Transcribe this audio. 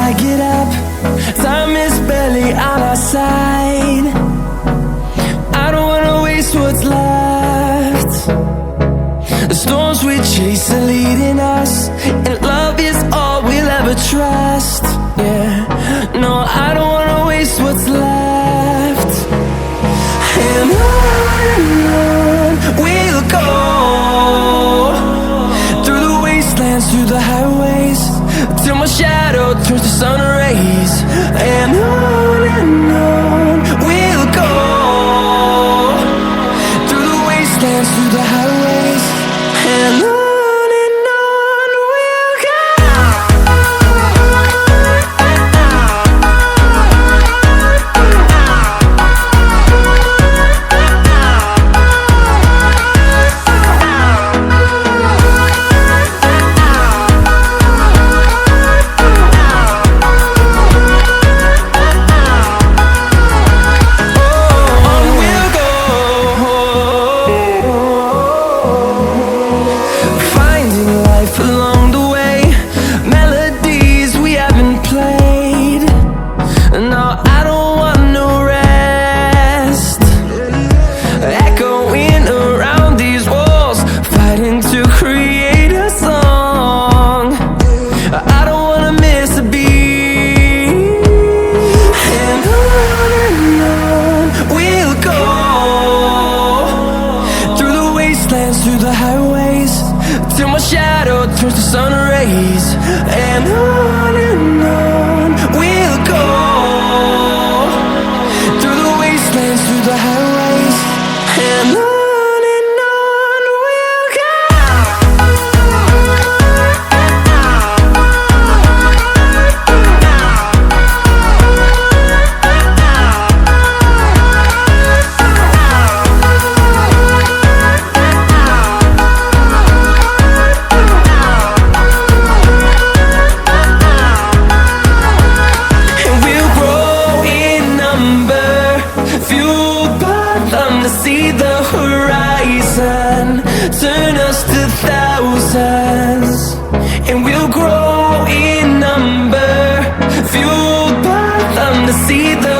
I get up, time is barely on our side. I don't wanna waste what's left. The storms we chase are leading us, and love is all we'll ever trust. Yeah, no, I don't wanna waste what's left. And on we'll go, through the wastelands, through the highways, till my shadow turns to sun rays. And on we'll go, through the wastelands, through the highways, and on we'll go. Along the way, melodies we haven't played. No, I don't want no rest. Echoing around these walls, fighting to create a song. I don't wanna miss a beat. And on we'll go, through the wastelands, through the highways, till my shadow turns to sun rays. And on we'll go, through the wastelands, through the highways, and on we'll go. See the horizon, turn us to thousands, and we'll grow in number, fueled by them to see the